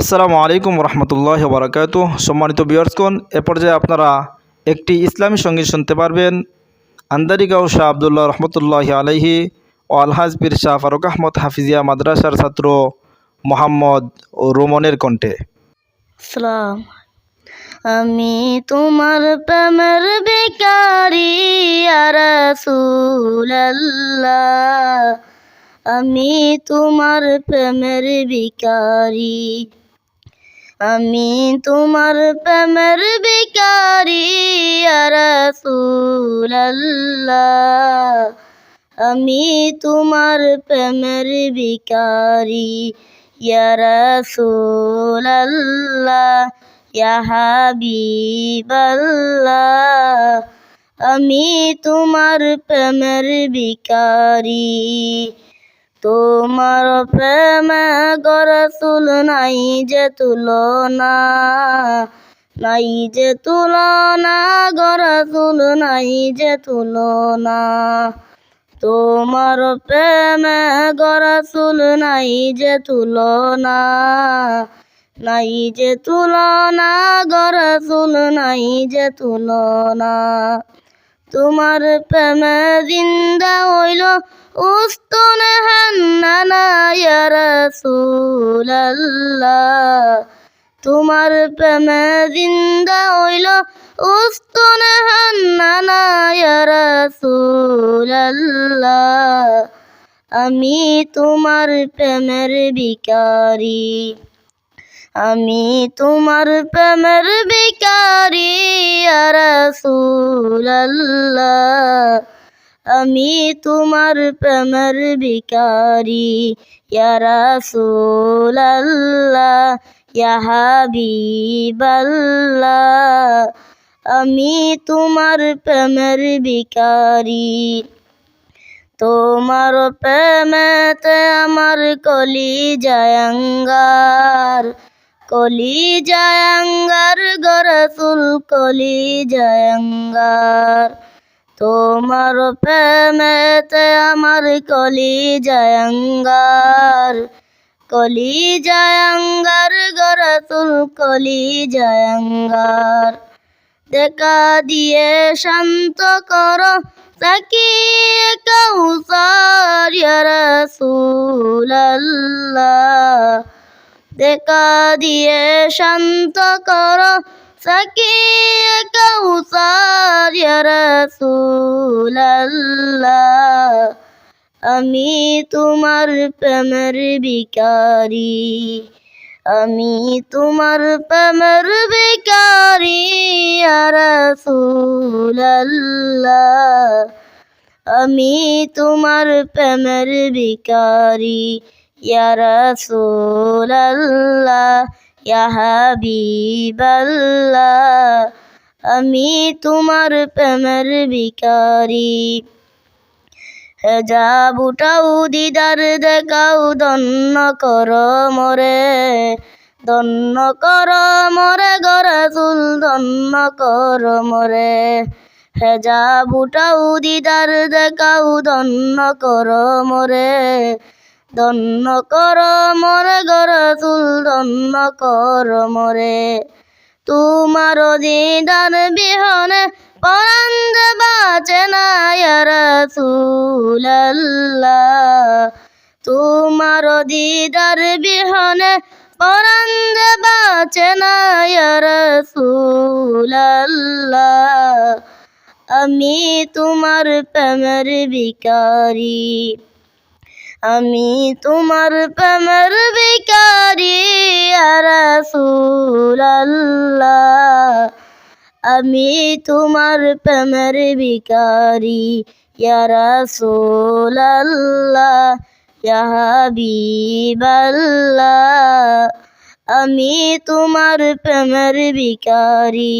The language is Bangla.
আসসালামু আলাইকুম রহমতুল্লাহি ওয়া বারাকাতুহু। সম্মানিত ভিউয়ার্সগণ, এ পর্যায়ে আপনারা একটি ইসলামী সঙ্গীত শুনতে পারবেন আন্দারিগাঁও শাহ আবদুল্লাহ রহমতুল্লাহি আলাইহি ও আলহাজ পীর শাহ ফারুক আহমদ হাফিজিয়া মাদ্রাসার ছাত্র মোহাম্মদ রোমনের কণ্ঠে। সালাম। আমি তোমার প্রেমের ভিখারি ইয়া রাসূলুল্লাহ, আমি তোমার প্রেমের ভিখারি, আমি তোমার প্রেমের ভিখারি ইয়া রাসূলুল্লাহ, আমি তোমার প্রেমের ভিখারি ইয়া রাসূলুল্লাহ, ইয়া হাবিবাল্লাহ, আমি তোমার প্রেমের ভিখারি। তোমার প্রেমে গো রাসূল নাই যে তুলনা, নাই যে তুলনা গো রাসূল, নাই যে তুলনা। তোমার প্রেমে গো রাসূল নাই যে তুলনা, নাই যে তুলনা গো রাসূল, নাই যে তুলনা। তোমার প্রেমে জিন্দা হইল উস্তনে হান্নানা ইয়া রাসূলুল্লাহ, তোমার প্রেমে জিন্দা হইল উস্তনে হান্নানা ইয়া রাসূলুল্লাহ, আমি তোমার প্রেমের ভিখারি, আমি তোমার প্রেমের ভিখারি ইয়া রাসূলুল্লাহ, আমি তোমার প্রেমের ভিখারি ইয়া রাসূলুল্লাহ, ইয়া হাবিবাল্লাহ, আমি তোমার প্রেমের ভিখারি। তোমার প্রেমেতে আমার কলিজায় আঙ্গার, কলিজায় আঙ্গার গো রাসূল, কলিজায় আঙ্গার। তোমার প্রেমেতে আমার কলিজায় আঙ্গার, কলিজায় আঙ্গার গো রাসূল, কলিজায় আঙ্গার। দেখা দিয়ে শান্ত করো তাকিয়ে কাউসার ইয়া রাসূলুল্লাহ, দেখা দিয়ে শান্ত করো তাকিয়ে কাউসার ইয়া রাসূলুল্লাহ, আমি তোমার প্রেমের ভিখারি, আমি তোমার প্রেমের ভিখারি ইয়া রাসূলুল্লাহ, আমি তোমার প্রেমের ভিখারি ইয়া রাসূলুল্লাহ, ইয়া হাবিবাল্লাহ, আমি তোমার প্রেমের ভিখারি। হেজাব উঠাও দিদার দেখাও ধন্য করো মোরে, ধন্য করো মোরে গো রাসূল, ধন্য করো মোরে। হেজাব উঠাও দিদার দেখাও ধন্য করো মোরে, ধন্য করো মোরে গো রাসূল, ধন্য করো মোরে। তোমার দিদার বিহনে পরাণ যে বাঁচে না ইয়া রাসূলুল্লাহ, তোমার দিদার বিহনে পরাণ যে বাঁচে না ইয়া রাসূলুল্লাহ, আমি তোমার প্রেমের ভিখারি, আমি তোমার প্রেমের ভিখারি ইয়া রাসূলুল্লাহ, আমি তোমার প্রেমের ভিখারি ইয়া রাসূলুল্লাহ, ইয়া হাবিবাল্লাহ, আমি তোমার প্রেমের ভিখারি।